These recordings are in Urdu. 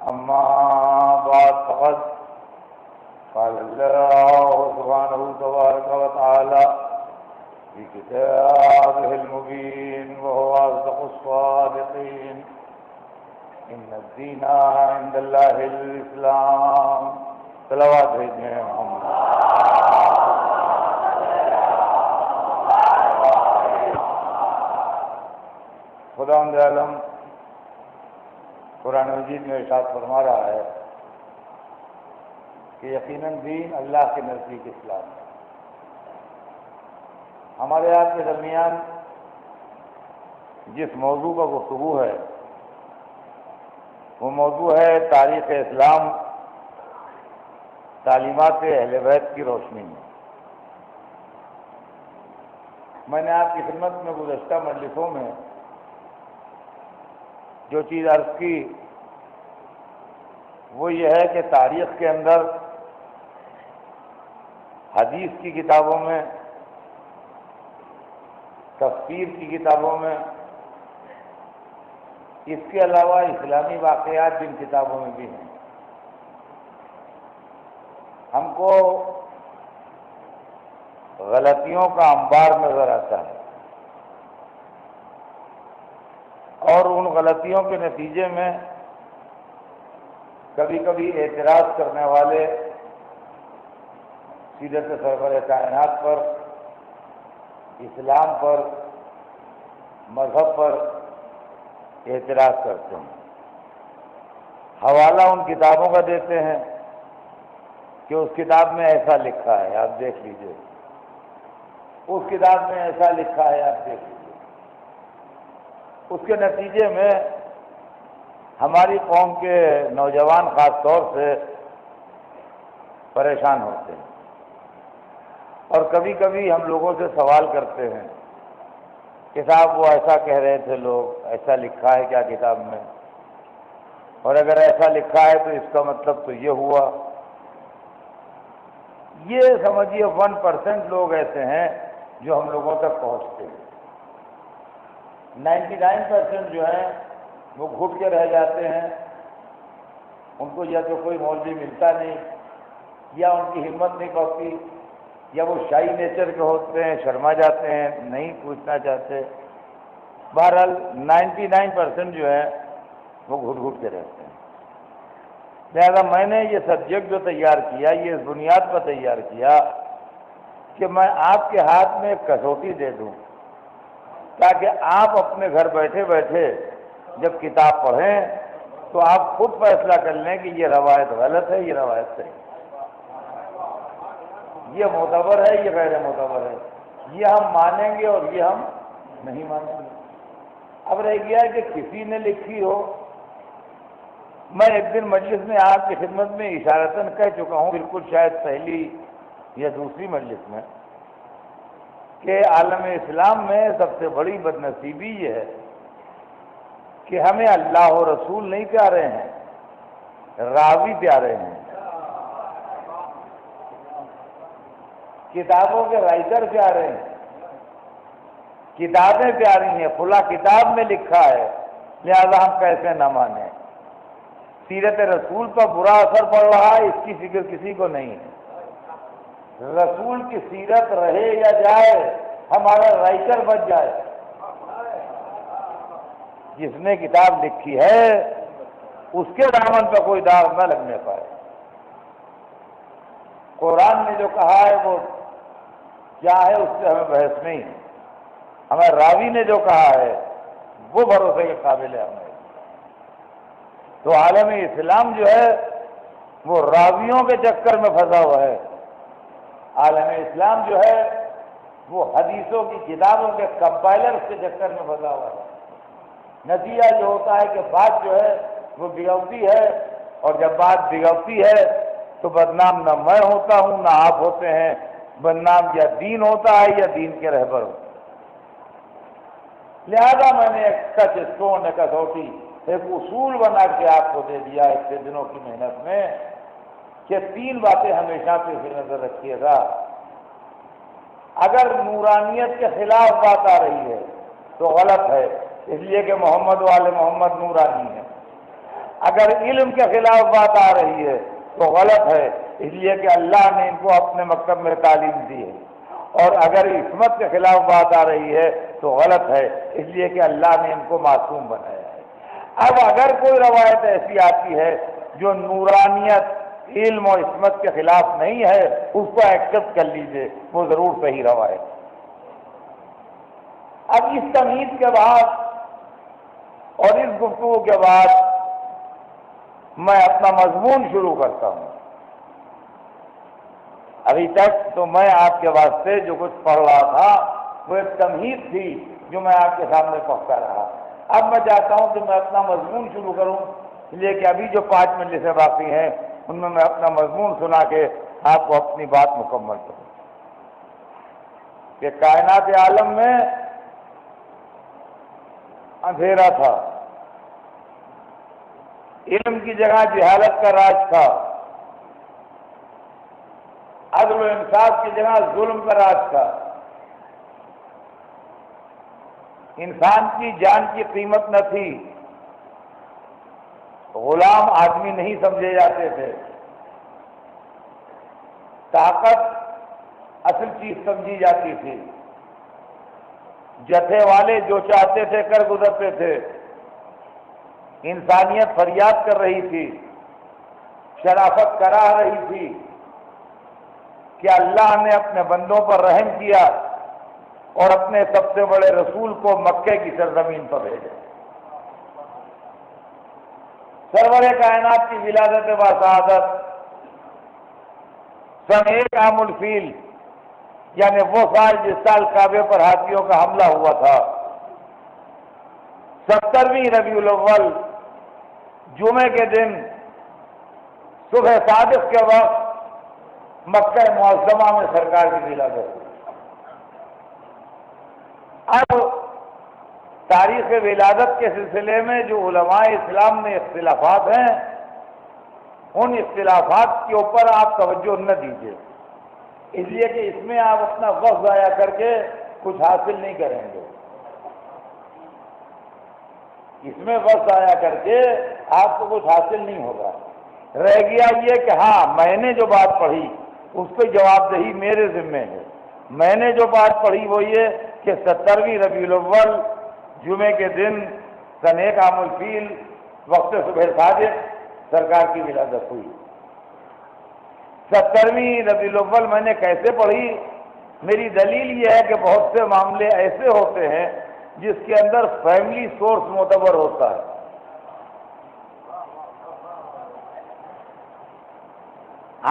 أما بعد فقد قال الله سبحانه تبارك وتعالى في كتابه المبين وهو أصدق الصادقين إن الدين عند الله الإسلام صلوات بھیجیں محمد. خداوند عالم قرآن مجید میں ارشاد فرما رہا ہے کہ یقیناً دین اللہ کے نزدیک اسلام ہے. ہمارے آپ کے درمیان جس موضوع کا گفتگو ہے وہ موضوع ہے تاریخ اسلام تعلیمات اہل بیت کی روشنی میں. میں نے آپ کی خدمت میں گزشتہ مجلسوں میں جو چیز عرض کی وہ یہ ہے کہ تاریخ کے اندر حدیث کی کتابوں میں، تفسیر کی کتابوں میں، اس کے علاوہ اسلامی واقعات جن کتابوں میں بھی ہیں، ہم کو غلطیوں کا انبار نظر آتا ہے اور ان غلطیوں کے نتیجے میں کبھی کبھی اعتراض کرنے والے سیرت سرور کائنات پر، اسلام پر، مذہب پر اعتراض کرتے ہیں. حوالہ ان کتابوں کا دیتے ہیں کہ اس کتاب میں ایسا لکھا ہے، آپ دیکھ لیجئے، اس کتاب میں ایسا لکھا ہے، آپ دیکھ لیجئے. اس کے نتیجے میں ہماری قوم کے نوجوان خاص طور سے پریشان ہوتے ہیں اور کبھی کبھی ہم لوگوں سے سوال کرتے ہیں کہ صاحب وہ ایسا کہہ رہے تھے لوگ، ایسا لکھا ہے کیا کتاب میں؟ اور اگر ایسا لکھا ہے تو اس کا مطلب تو یہ ہوا. یہ سمجھیے 1% لوگ ایسے ہیں جو ہم لوگوں تک پہنچتے ہیں. 99% جو ہیں وہ گھٹ کے رہ جاتے ہیں. ان کو یا تو کوئی مولوی ملتا نہیں، یا ان کی ہمت نہیں پڑتی، یا وہ شائی نیچر کے ہوتے ہیں، شرما جاتے ہیں، نہیں پوچھنا چاہتے. بہرحال 99% جو ہے وہ گھٹ گھٹ کے رہتے ہیں. لہذا میں نے یہ سبجیکٹ جو تیار کیا یہ اس بنیاد پر تیار کیا کہ میں آپ کے ہاتھ میں ایک کسوٹی دے دوں تاکہ آپ اپنے گھر بیٹھے بیٹھے جب کتاب پڑھیں تو آپ خود فیصلہ کر لیں کہ یہ روایت غلط ہے، یہ روایت صحیح ہے، یہ معتبر ہے، یہ غیر معتبر ہے، یہ ہم مانیں گے اور یہ ہم نہیں مانیں گے. اب رہ گیا ہے کہ کسی نے لکھی ہو. میں ایک دن مجلس میں آپ کی خدمت میں اشارتاً کہہ چکا ہوں، بالکل شاید پہلی یا دوسری مجلس میں، کہ عالم اسلام میں سب سے بڑی بدنصیبی یہ ہے کہ ہمیں اللہ و رسول نہیں پیارے ہیں، راوی پیارے ہیں. کتابوں کے رائٹر پیارے ہیں، کتابیں پیاری ہیں، فلاں کتاب میں لکھا ہے، لہذا ہم کیسے نہ مانیں. سیرت رسول پر برا اثر پڑ رہا ہے، اس کی فکر کسی کو نہیں ہے. رسول کی سیرت رہے یا جائے، ہمارا رائٹر بچ جائے. جس نے کتاب لکھی ہے اس کے دامن پہ کوئی داغ نہ لگنے پائے. قرآن نے جو کہا ہے وہ کیا ہے اس سے ہمیں بحث نہیں ہے. ہمیں راوی نے جو کہا ہے وہ بھروسے کے قابل ہے. ہمیں تو عالم اسلام جو ہے وہ راویوں کے چکر میں پھنسا ہوا ہے. عالم اسلام جو ہے وہ حدیثوں کی کتابوں کے کمپائلر کے چکر میں پھنسا ہوا ہے. نتیجہ یہ ہوتا ہے کہ بات جو ہے وہ بگڑتی ہے، اور جب بات بگڑتی ہے تو بدنام نہ میں ہوتا ہوں نہ آپ ہوتے ہیں، بدنام یا دین ہوتا ہے یا دین کے رہبر ہوتے ہیں. لہذا میں نے ایک ٹچ اسٹون، ایک کسوٹی، ایک اصول بنا کے آپ کو دے دیا اتنے دنوں کی محنت میں کہ 3 باتیں ہمیشہ پیش نظر رکھیے گا. اگر نورانیت کے خلاف بات آ رہی ہے تو غلط ہے، اس لیے کہ محمد والے محمد نورانی ہے. اگر علم کے خلاف بات آ رہی ہے تو غلط ہے، اس لیے کہ اللہ نے ان کو اپنے مکتب میں تعلیم دی ہے، اور اگر عصمت کے خلاف بات آ رہی ہے تو غلط ہے، اس لیے کہ اللہ نے ان کو معصوم بنایا ہے۔ اب اگر کوئی روایت ایسی آتی ہے جو نورانیت، علم و عصمت کے خلاف نہیں ہے، اس کو ایکسپٹ کر لیجئے، وہ ضرور صحیح روایت ہے۔ اب اس تمہید کے بعد اور اس گفتگو کے بعد میں اپنا مضمون شروع کرتا ہوں۔ ابھی تک تو میں آپ کے واسطے جو کچھ پڑھ رہا تھا وہ ایک تمہید تھی جو میں آپ کے سامنے پڑھتا رہا۔ اب میں چاہتا ہوں کہ میں اپنا مضمون شروع کروں، اس لیے کہ ابھی جو 5 مجلسیں باقی ہیں ان میں اپنا مضمون سنا کے آپ کو اپنی بات مکمل کروں کہ کائنات عالم میں اندھیرا تھا، علم کی جگہ جہالت کا راج تھا، عدل و انصاف کی جگہ ظلم کا راج تھا، انسان کی جان کی قیمت نہ تھی، غلام آدمی نہیں سمجھے جاتے تھے، طاقت اصل چیز سمجھی جاتی تھی، جتھے والے جو چاہتے تھے کر گزرتے تھے، انسانیت فریاد کر رہی تھی، شرافت کراہ رہی تھی کہ اللہ نے اپنے بندوں پر رحم کیا اور اپنے سب سے بڑے رسول کو مکے کی سرزمین پر بھیجا۔ سرور کائنات کی ولادت باسعادت سن 1 عام الفیل، یعنی وہ سال جس سال کعبے پر ہاتھیوں کا حملہ ہوا تھا، 17ویں ربیع الاول جمعے کے دن صبح صادق کے وقت مکہ معظمہ میں سرکار کی ولادت ہوئی۔ اب تاریخ ولادت کے سلسلے میں جو علماء اسلام میں اختلافات ہیں، ان اختلافات کے اوپر آپ توجہ نہ دیجیے، اس لیے کہ اس میں آپ اپنا وقت ضائع کر کے کچھ حاصل نہیں کریں گے۔ اس میں وقت ضائع کر کے آپ کو کچھ حاصل نہیں ہوگا۔ رہ گیا یہ کہ ہاں میں نے جو بات پڑھی اس کو جواب دہی میرے ذمے ہے۔ میں نے جو بات پڑھی وہ یہ کہ 17ویں ربیع الاول جمعے کے دن سن 1 عام الفیل وقت صبح صادق سرکار کی ولادت ہوئی۔ 17ویں ربیع الاول میں نے کیسے پڑھی؟ میری دلیل یہ ہے کہ بہت سے معاملے ایسے ہوتے ہیں جس کے اندر فیملی سورس معتبر ہوتا ہے۔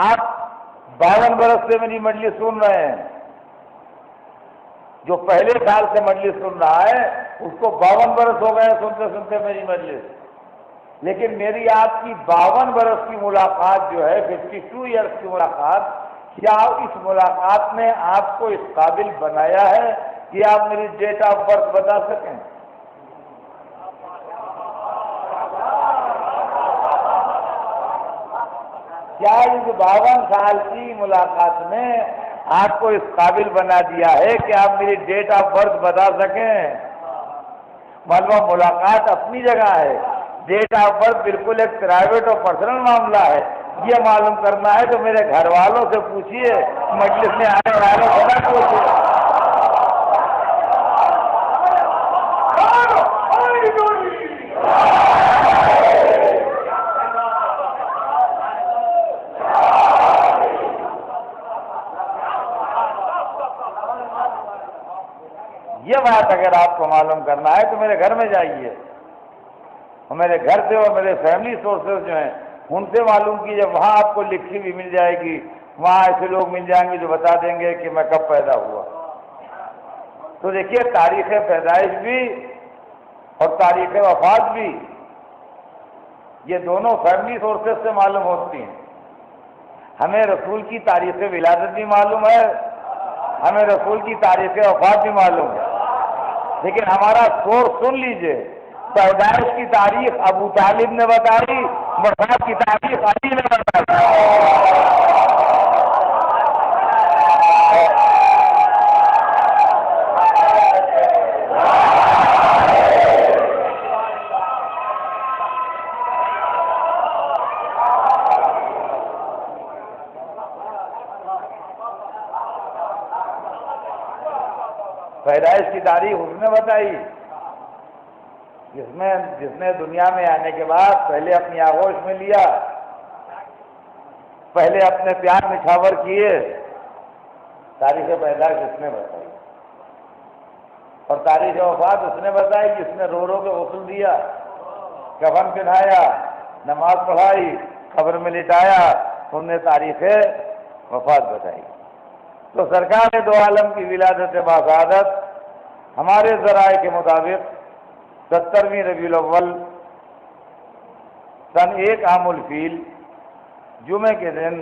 آپ 52 برس سے میری مجلس سن رہے ہیں، جو پہلے سال سے مجلس سن رہا ہے اس کو 52 برس ہو گئے سنتے سنتے میری مجلس، لیکن میری آپ کی 52 برس کی ملاقات جو ہے 52 ایئرس کی ملاقات، کیا اس ملاقات نے آپ کو اس قابل بنایا ہے کہ آپ میری ڈیٹ آف برتھ بتا سکیں؟ کیا اس 52 سال کی ملاقات نے آپ کو اس قابل بنا دیا ہے کہ آپ میری ڈیٹ آف برتھ بتا سکیں؟ معلوم ملاقات اپنی جگہ ہے، ڈیٹ آف برتھ بالکل ایک پرائیویٹ اور پرسنل معاملہ ہے۔ یہ معلوم کرنا ہے تو میرے گھر والوں سے پوچھیے، مجلس میں آنے والوں سے نہ پوچھیے۔ یہ بات اگر آپ کو معلوم کرنا ہے تو میرے گھر میں جائیے، اور میرے گھر سے اور میرے فیملی سورسز جو ہیں ان سے معلوم کیجیے، وہاں آپ کو لکھی بھی مل جائے گی، وہاں ایسے لوگ مل جائیں گے جو بتا دیں گے کہ میں کب پیدا ہوا۔ تو دیکھیے تاریخ پیدائش بھی اور تاریخ وفات بھی یہ دونوں فیملی سورسز سے معلوم ہوتی ہیں۔ ہمیں رسول کی تاریخ ولادت بھی معلوم ہے، ہمیں رسول کی تاریخ وفات بھی معلوم ہے، لیکن ہمارا سورس سن لیجئے، پیدائش کی تاریخ ابو طالب نے بتائی، وفات کی تاریخ علی نے بتائی۔ پیدائش کی تاریخ اس نے بتائی، جس نے دنیا میں آنے کے بعد پہلے اپنی آغوش میں لیا، پہلے اپنے پیار نچھاور کیے، تاریخ پیدائش اس نے بتائی، اور تاریخ وفات اس نے بتائی جس نے رو رو کے غسل دیا، کفن پہنایا، نماز پڑھائی، قبر میں لٹایا، انہوں نے تاریخ وفات بتائی۔ تو سرکار دو عالم کی ولادت باسعادت ہمارے ذرائع کے مطابق 17ویں ربیع الاول سن 1 عام الفیل جمعے کے دن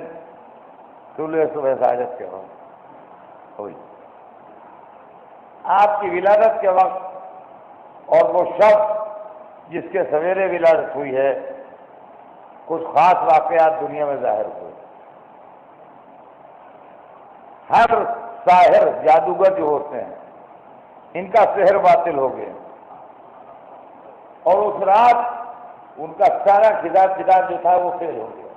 طلوع صبح ساجد کے وقت ہوئی۔ آپ کی ولادت کے وقت اور وہ شخص جس کے سویرے ولادت ہوئی ہے، کچھ خاص واقعات دنیا میں ظاہر ہوئے۔ ہر ساحر جادوگر جو ہوتے ہیں ان کا سحر باطل ہو گیا، اور اس رات ان کا سارا کتاب جو تھا وہ فیل ہو گیا۔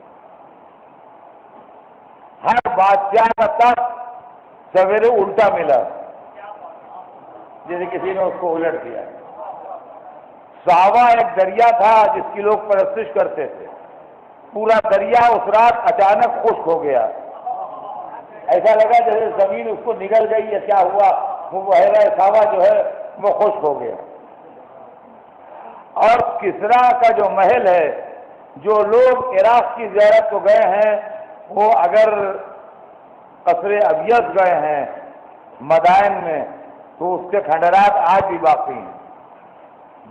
ہر بادشاہ کا تخت سویرے الٹا ملا، جیسے کسی نے اس کو الٹ دیا۔ ساوا ایک دریا تھا جس کی لوگ پرستش کرتے تھے، پورا دریا اس رات اچانک خشک ہو گیا، ایسا لگا جیسے زمین اس کو نگل گئی ہے، کیا ہوا، وہ بحیرہ ساوا جو ہے وہ خشک ہو گیا۔ اور کسریٰ کا جو محل ہے، جو لوگ عراق کی زیارت کو گئے ہیں وہ اگر قصر ابیض گئے ہیں مدائن میں تو اس کے کھنڈرات آج بھی باقی ہیں۔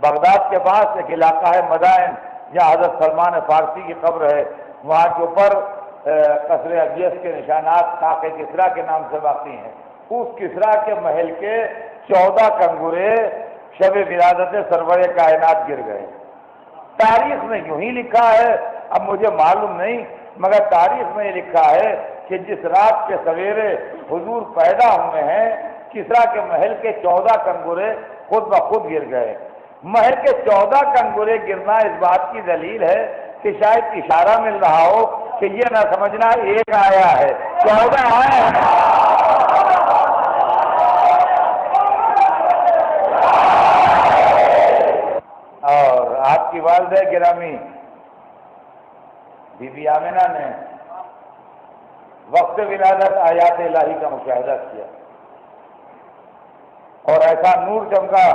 بغداد کے پاس ایک علاقہ ہے مدائن جہاں حضرت سلمان فارسی کی قبر ہے، وہاں کے اوپر قصر ابیض کے نشانات طاق کسریٰ کے نام سے باقی ہیں۔ اس کسریٰ کے محل کے 14 کنگورے شب ولادت سرور کائنات گر گئے۔ تاریخ میں یوں ہی لکھا ہے، اب مجھے معلوم نہیں، مگر تاریخ میں یہ لکھا ہے کہ جس رات کے سویرے حضور پیدا ہوئے ہیں، کسریٰ کے محل کے 14 کنگورے خود بخود گر گئے۔ محل کے 14 کنگورے گرنا اس بات کی دلیل ہے کہ شاید اشارہ مل رہا ہو کہ یہ نہ سمجھنا ایک آیا ہے، 14 آئے ہیں۔ اور آپ کی والدہ گرامی بی بی آمنہ نے وقت ولادت آیات الہی کا مشاہدہ کیا اور ایسا نور چمکا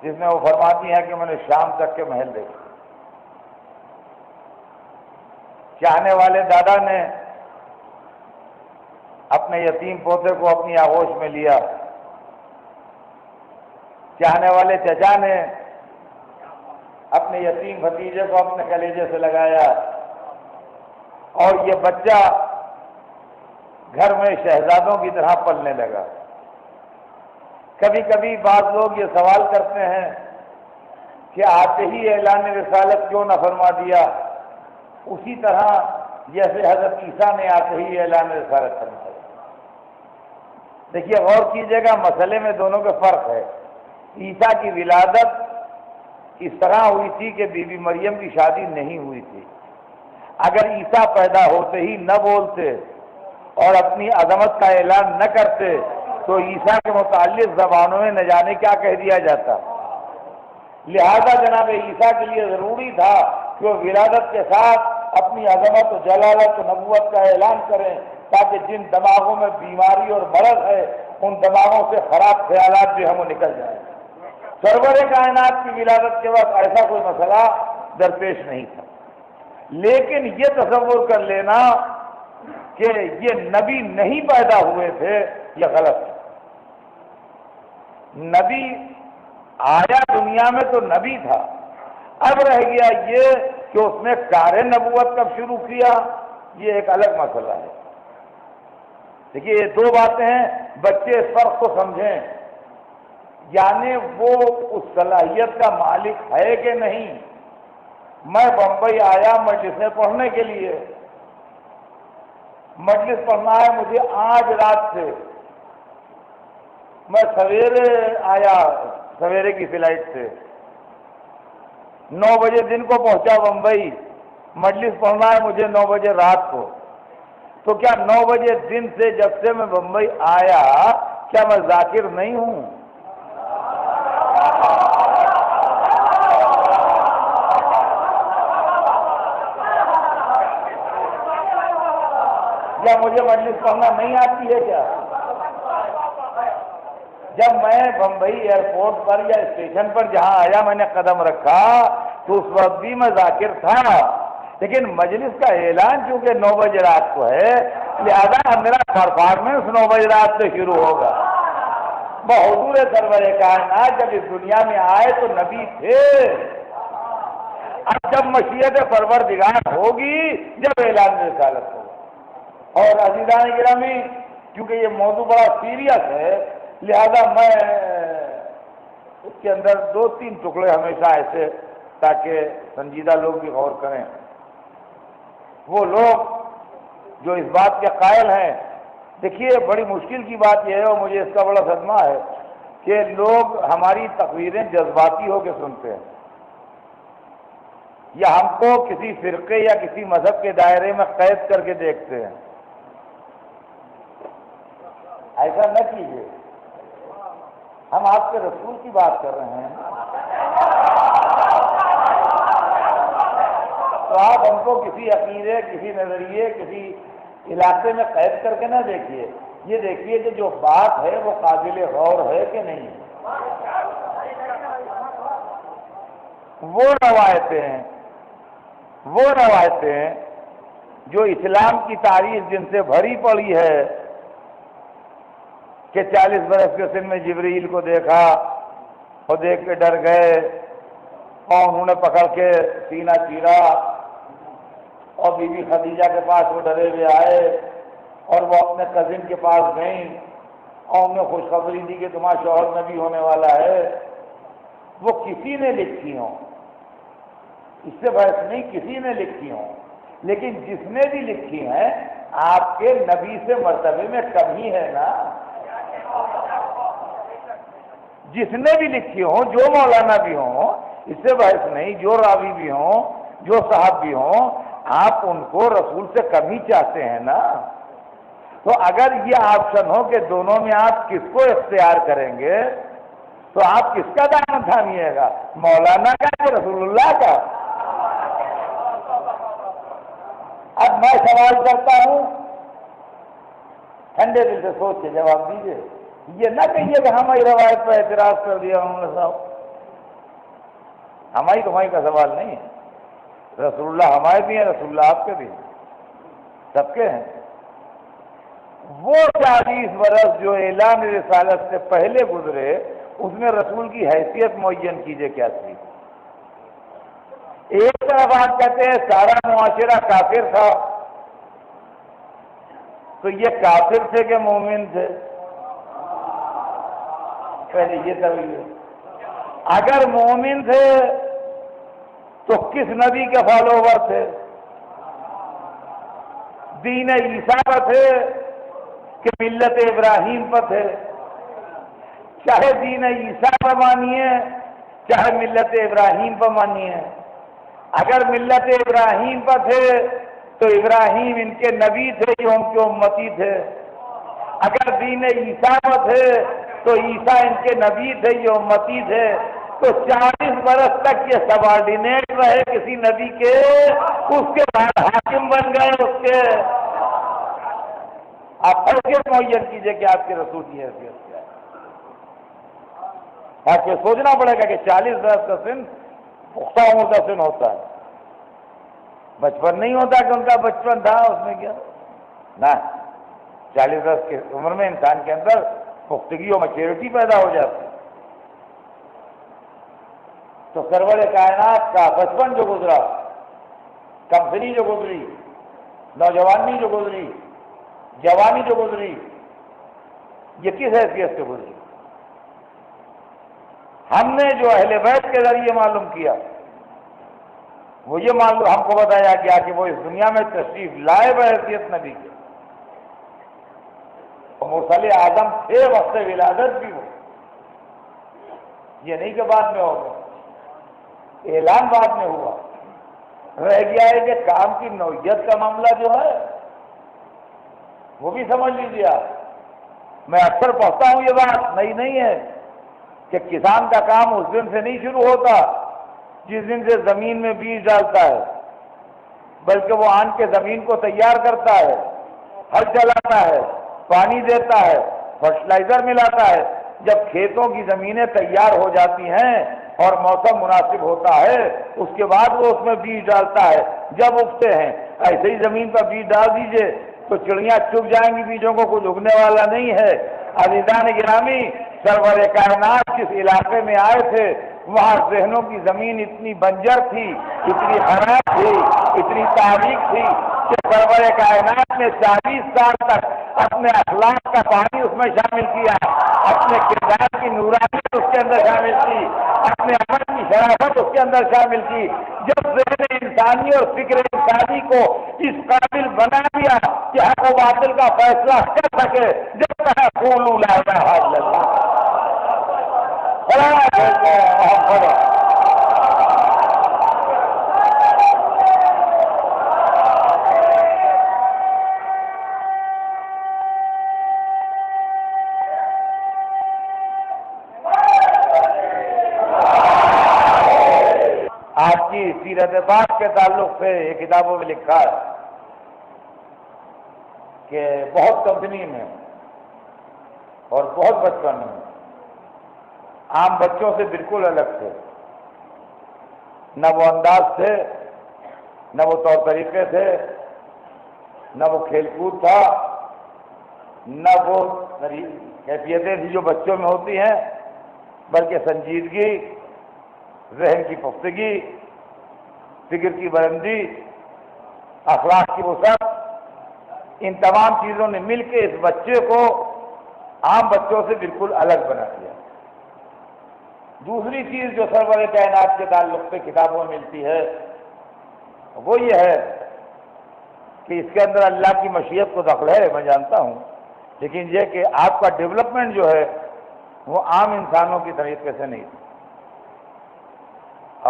جس میں وہ فرماتی ہیں کہ میں نے شام تک کے محل دیکھے۔ چاہنے والے دادا نے اپنے یتیم پوتے کو اپنی آغوش میں لیا، چاہنے والے چچا نے اپنے یتیم بھتیجے کو اپنے کلیجے سے لگایا، اور یہ بچہ گھر میں شہزادوں کی طرح پلنے لگا۔ کبھی کبھی بعض لوگ یہ سوال کرتے ہیں کہ آتے ہی اعلان رسالت کیوں نہ فرما دیا، اسی طرح جیسے حضرت عیسیٰ نے آتے ہی اعلان رسالت فرما دیا۔ دیکھیے غور کیجیے گا، مسئلے میں دونوں کا فرق ہے۔ عیسیٰ کی ولادت اس طرح ہوئی تھی کہ بی بی مریم کی شادی نہیں ہوئی تھی۔ اگر عیسیٰ پیدا ہوتے ہی نہ بولتے اور اپنی عظمت کا اعلان نہ کرتے تو عیسیٰ کے متعلق زبانوں میں نہ جانے کیا کہہ دیا جاتا۔ لہذا جناب عیسیٰ کے لیے ضروری تھا کہ وہ ولادت کے ساتھ اپنی عظمت و جلالت و نبوت کا اعلان کریں، تاکہ جن دماغوں میں بیماری اور مرض ہے ان دماغوں سے خراب خیالات جو ہم نکل جائیں۔ سرور کائنات کی ولادت کے وقت ایسا کوئی مسئلہ درپیش نہیں تھا، لیکن یہ تصور کر لینا کہ یہ نبی نہیں پیدا ہوئے تھے یہ غلط ہے۔ نبی آیا دنیا میں تو نبی تھا، اب رہ گیا یہ کہ اس نے کار نبوت کب شروع کیا، یہ ایک الگ مسئلہ ہے۔ دیکھیے یہ دو باتیں ہیں، بچے اس فرق کو سمجھیں، یعنی وہ اس صلاحیت کا مالک ہے کہ نہیں۔ میں بمبئی آیا مجلس میں پڑھنے کے لیے، مجلس پڑھنا ہے مجھے آج رات سے، میں سویرے آیا، سویرے کی فلائٹ سے 9 بجے دن کو پہنچا بمبئی، مجلس پڑھنا ہے مجھے 9 بجے رات کو، تو کیا 9 بجے دن سے جب سے میں بمبئی آیا کیا میں ذاکر نہیں ہوں؟ کیا مجھے مجلس پڑھنا نہیں آتی ہے کیا؟ جب میں بمبئی ایئرپورٹ پر یا اسٹیشن پر جہاں آیا میں نے قدم رکھا تو اس وقت بھی میں ذاکر تھا، لیکن مجلس کا اعلان چونکہ 9 بجے رات کو ہے، لہذا میرا پرفارمنس 9 بجے رات سے شروع ہوگا۔ حضور سرور کائنات جب اس دنیا میں آئے تو نبی تھے، اب جب مشیت پروردگار ہوگی جب اعلان رسالت ہوگا۔ اور عزیزان گرامی، کیونکہ یہ موضوع بڑا سیریس ہے، لہذا میں اس کے اندر 2-3 ٹکڑے ہمیشہ ایسے، تاکہ سنجیدہ لوگ بھی غور کریں۔ وہ لوگ جو اس بات کے قائل ہیں، دیکھیے بڑی مشکل کی بات یہ ہے اور مجھے اس کا بڑا صدمہ ہے کہ لوگ ہماری تقریریں جذباتی ہو کے سنتے ہیں، یا ہم کو کسی فرقے یا کسی مذہب کے دائرے میں قید کر کے دیکھتے ہیں۔ ایسا نہ کیجیے، ہم آپ کے رسول کی بات کر رہے ہیں، تو آپ ہم کو کسی عقیدے، کسی نظریے، کسی علاقے میں قید کر کے نہ دیکھیے، یہ دیکھیے کہ جو بات ہے وہ قابل غور ہے کہ نہیں۔ وہ روایتیں جو اسلام کی تاریخ جن سے بھری پڑی ہے کہ 40 برس کے سن میں جبریل کو دیکھا اور دیکھ کے ڈر گئے اور انہوں نے پکڑ کے سینہ چیرا، اور بی بی خدیجہ کے پاس وہ ڈرے ہوئے آئے اور وہ اپنے کزن کے پاس گئیں اور انہیں خوشخبری دی کہ تمہارا شوہر نبی ہونے والا ہے، وہ کسی نے لکھی ہوں، اس سے بحث نہیں، کسی نے لکھی ہوں، لیکن جس نے بھی لکھی ہیں آپ کے نبی سے مرتبے میں کمی ہے نا۔ جس نے بھی لکھی ہوں، جو مولانا بھی ہوں، اس سے بحث نہیں، جو راوی بھی ہوں، جو صاحب بھی ہوں، آپ ان کو رسول سے کمی چاہتے ہیں نا۔ تو اگر یہ آپشن ہو کہ دونوں میں آپ کس کو اختیار کریں گے تو آپ کس کا دامن تھامیے گا، مولانا کا یا رسول اللہ کا؟ اب میں سوال کرتا ہوں، ٹھنڈے دل سے سوچ کے جواب دیجیے، یہ نہ کہیے کہ ہماری روایت پر اعتراض کر دیا انہوں نے صاحب، ہماری تمہاری کا سوال نہیں ہے، رسول اللہ ہمارے بھی ہیں، رسول اللہ آپ کے بھی ہیں، سب کے ہیں۔ وہ 40 برس جو اعلان رسالت سے پہلے گزرے اس میں رسول کی حیثیت معین کیجئے کیا تھی؟ ایک طرف آپ کہتے ہیں سارا معاشرہ کافر تھا، تو یہ کافر تھے کہ مومن تھے؟ پہلے یہ سمجھیے، اگر مومن تھے تو کس نبی کے فالوور تھے؟ دین عیسیٰ پر تھے کہ ملت ابراہیم پر تھے؟ چاہے دین عیسیٰ پر مانیے چاہے ملت ابراہیم پر مانیے، اگر ملت ابراہیم پر تھے تو ابراہیم ان کے نبی تھے جو ان کے امتی تھے، اگر دین عیسیٰ پر تھے تو عیسیٰ ان کے نبی تھے جو امتی تھے، تو 40 برس تک یہ سبارڈینیٹ رہے کسی نبی کے، اس کے بعد حاکم بن گئے اس کے۔ آپ حیثیت معین کیجئے کہ آپ کے رسول کی حیثیت کیا ہے۔ آپ کو سوچنا پڑے گا کہ 40 برس کا سن پختہ عمر کا سن ہوتا ہے، بچپن نہیں ہوتا کہ ان کا بچپن تھا اس میں کیا نہ، 40 برس کی عمر میں انسان کے اندر پختگی اور میچورٹی پیدا ہو جاتی ہے۔ تو سرور کائنات کا بچپن جو گزرا، کمسنی جو گزری، نوجوانی جو گزری، جوانی جو گزری، یہ کس حیثیت سے گزری؟ ہم نے جو اہل بیت کے ذریعے معلوم کیا وہ یہ معلوم ہم کو بتایا گیا کہ وہ اس دنیا میں تشریف لائے بحیثیت نبی کے، مرسل اعظم تھے وقت ولادت بھی، وہ یہ نہیں کہ بعد میں ہوگا، اعلان بعد میں ہوا۔ رہ گیا ہے کہ کام کی نوعیت کا معاملہ جو ہے وہ بھی سمجھ لیجیے آپ، میں اکثر پڑھتا ہوں یہ بات، نہیں ہے کہ کسان کا کام اس دن سے نہیں شروع ہوتا جس دن سے زمین میں بیج ڈالتا ہے، بلکہ وہ آن کے زمین کو تیار کرتا ہے، ہل چلاتا ہے، پانی دیتا ہے، فرٹیلائزر ملاتا ہے۔ جب کھیتوں کی زمینیں تیار ہو جاتی ہیں اور موسم مناسب ہوتا ہے اس کے بعد وہ اس میں بیج ڈالتا ہے، جب اگتے ہیں۔ ایسے ہی زمین پر بیج ڈال دیجئے تو چڑیاں چگ جائیں گی، بیجوں کو کچھ اگنے والا نہیں ہے۔ عزیزان گرامی، سرور کائنات جس علاقے میں آئے تھے وہاں ذہنوں کی زمین اتنی بنجر تھی، اتنی خراب تھی، اتنی تاریک تھی کہ سرور کائنات نے 40 سال تک اپنے اخلاق کا پانی اس میں شامل کیا، اپنے کردار کی نورانیت اس کے اندر شامل کی، اپنے عمل کی شرافت اس کے اندر شامل کی۔ جب ذہن انسانی اور فکر انسانی کو اس قابل بنا دیا کہ حق و باطل کا فیصلہ کر سکے، جب کہا قولوا لا الہ الا اللہ، آپ کی سیرت پاک کے تعلق سے یہ کتابوں میں لکھا ہے کہ بہت کمپنی میں اور بہت بچپن میں عام بچوں سے بالکل الگ تھے، نہ وہ انداز تھے، نہ وہ طور طریقے تھے، نہ وہ کھیل کود تھا، نہ وہ کیفیتیں تھیں جو بچوں میں ہوتی ہیں، بلکہ سنجیدگی، ذہن کی پختگی، فکر کی بلندی، اخلاق کی وسعت، ان تمام چیزوں نے مل کے اس بچے کو عام بچوں سے بالکل الگ بنا دیا۔ دوسری چیز جو سرور کائنات کے تعلق سے کتابوں میں ملتی ہے وہ یہ ہے کہ اس کے اندر اللہ کی مشیت کو دخل ہے، میں جانتا ہوں، لیکن یہ کہ آپ کا ڈیولپمنٹ جو ہے وہ عام انسانوں کی طریقے سے نہیں،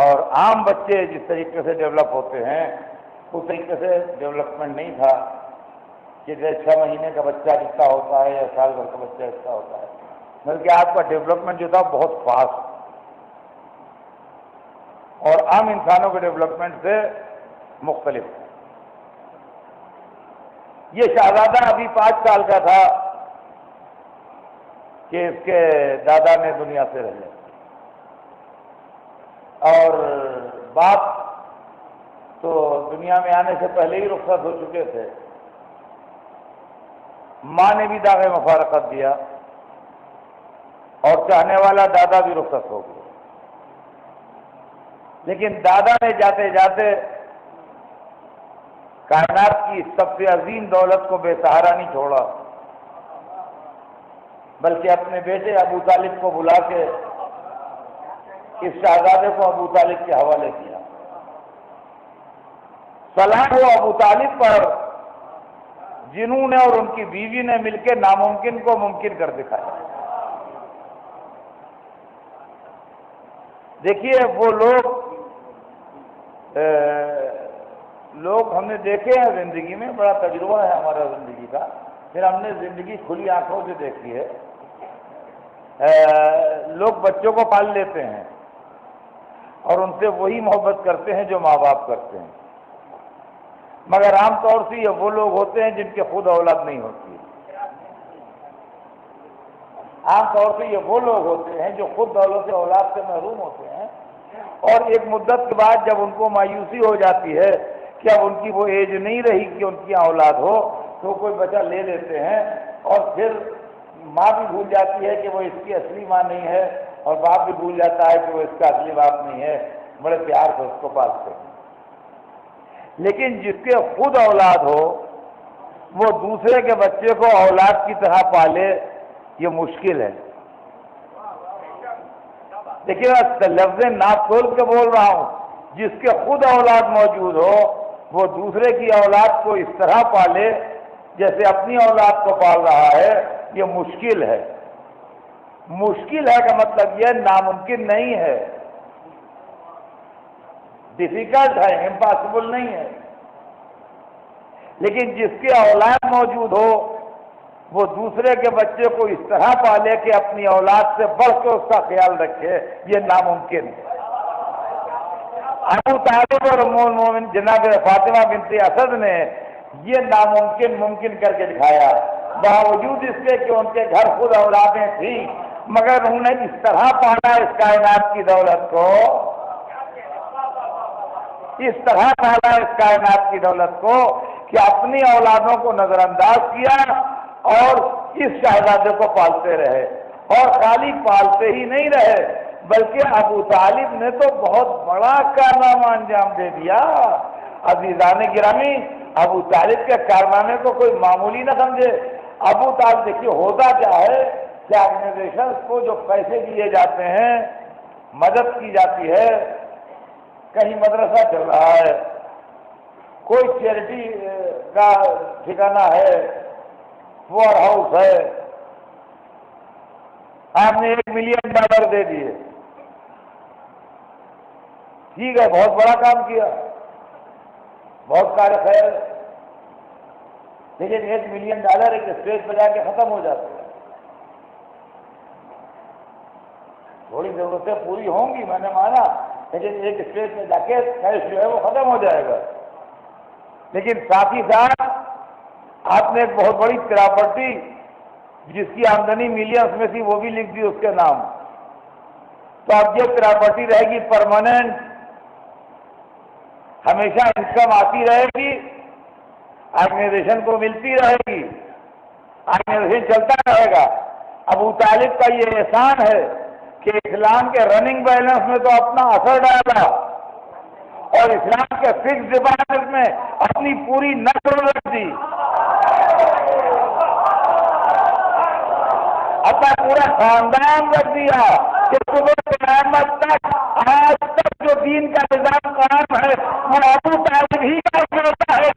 اور عام بچے جس طریقے سے ڈیولپ ہوتے ہیں اس طریقے سے ڈیولپمنٹ نہیں تھا کہ جیسے 6 مہینے کا بچہ جتنا ہوتا ہے یا سال بھر کا بچہ جتنا ہوتا ہے، بلکہ آپ کا ڈیولپمنٹ جو تھا بہت فاسٹ اور عام انسانوں کے ڈیولپمنٹ سے مختلف ہے۔ یہ شہزادہ ابھی 5 سال کا تھا کہ اس کے دادا نے دنیا سے رہ اور باپ تو دنیا میں آنے سے پہلے ہی رخصت ہو چکے تھے، ماں نے بھی داغ مفارقت دیا اور چاہنے والا دادا بھی رخصت ہو گیا، لیکن دادا نے جاتے جاتے کائنات کی سب سے عظیم دولت کو بے سہارا نہیں چھوڑا، بلکہ اپنے بیٹے ابو طالب کو بلا کے اس شہزادے کو ابو طالب کے حوالے کیا۔ سلام ہو ابو طالب پر جنہوں نے اور ان کی بیوی نے مل کے ناممکن کو ممکن کر دکھایا۔ دیکھیے وہ لوگ ہم نے دیکھے ہیں زندگی میں، بڑا تجربہ ہے ہمارا زندگی کا، پھر ہم نے زندگی کھلی آنکھوں سے دیکھی ہے۔ لوگ بچوں کو پال لیتے ہیں اور ان سے وہی محبت کرتے ہیں جو ماں باپ کرتے ہیں، مگر عام طور سے یہ وہ لوگ ہوتے ہیں جن کے خود اولاد نہیں ہوتی۔ عام طور سے یہ وہ لوگ ہوتے ہیں جو خود دولت اولاد سے محروم ہوتے ہیں، اور ایک مدت کے بعد جب ان کو مایوسی ہو جاتی ہے کہ اب ان کی وہ ایج نہیں رہی کہ ان کی اولاد ہو، تو کوئی بچہ لے لیتے ہیں، اور پھر ماں بھی بھول جاتی ہے کہ وہ اس کی اصلی ماں نہیں ہے، اور باپ بھی بھول جاتا ہے کہ وہ اس کا اصلی باپ نہیں ہے، بڑے پیار سے اس کو پالتے ہیں۔ لیکن جس کے خود اولاد ہو وہ دوسرے کے بچے کو اولاد کی طرح پالے، یہ مشکل ہے۔ دیکھیے میں لفظ ناپ تول کے بول رہا ہوں، جس کے خود اولاد موجود ہو وہ دوسرے کی اولاد کو اس طرح پالے جیسے اپنی اولاد کو پال رہا ہے، یہ مشکل ہے۔ مشکل ہے کا مطلب یہ ناممکن نہیں ہے، ڈیفیکلٹ ہے، امپاسبل نہیں ہے، لیکن جس کی اولاد موجود ہو وہ دوسرے کے بچے کو اس طرح پالے کہ اپنی اولاد سے بڑھ کے اس کا خیال رکھے، یہ ناممکن ہے۔ ابو طالب اور ام المومن جناب فاطمہ بنت اسد نے یہ ناممکن ممکن کر کے دکھایا، باوجود اس کے کہ ان کے گھر خود اولادیں تھیں، مگر انہوں نے اس طرح پالا اس کائنات کی دولت کو، اس طرح پالا اس کائنات کی دولت کو کہ اپنی اولادوں کو نظر انداز کیا اور اس شہزادے کو پالتے رہے، اور خالی پالتے ہی نہیں رہے بلکہ ابو طالب نے تو بہت بڑا کارنامہ انجام دے دیا۔ عزیزان گرامی، ابو طالب کے کارنامے کو کوئی معمولی نہ سمجھے۔ ابو طالب دیکھیے ہوتا کیا ہے کہ آرگنائزیشن کو جو پیسے دیے جاتے ہیں، مدد کی جاتی ہے، کہیں مدرسہ چل رہا ہے، کوئی چیریٹی کا ٹھکانہ ہے، پور ہاؤس ہے، آپ نے $1 ملین دے دیے، ٹھیک ہے، بہت بڑا کام کیا، بہت کار خیر، لیکن $1 ملین ایک اسٹیج پہ جا کے ختم ہو جاتے ہیں۔ تھوڑی ضرورتیں پوری ہوں گی، میں نے مانا، لیکن ایک اسٹیج پہ جا کے کیش جو ہے وہ ختم ہو جائے گا۔ لیکن ساتھ ہی ساتھ آپ نے ایک بہت بڑی پراپرٹی جس کی آمدنی ملینز میں تھی وہ بھی لکھ دی اس کے نام، تو اب یہ پراپرٹی رہے گی پرماننٹ، ہمیشہ انکم آتی رہے گی، آرگنائزیشن کو ملتی رہے گی، آرگنائزیشن چلتا رہے گا۔ ابو طالب کا یہ احسان ہے کہ اسلام کے رننگ بیلنس میں تو اپنا اثر ڈالا اور اسلام کے فکس ڈپازٹ میں اپنی پوری نسل رکھ دی، اپنا پورا خاندان رکھ دیا کہ صبح قیامت تک آج تک جو دین کا نظام قائم ہے وہ ابو طالب ہی کا ہوتا ہے۔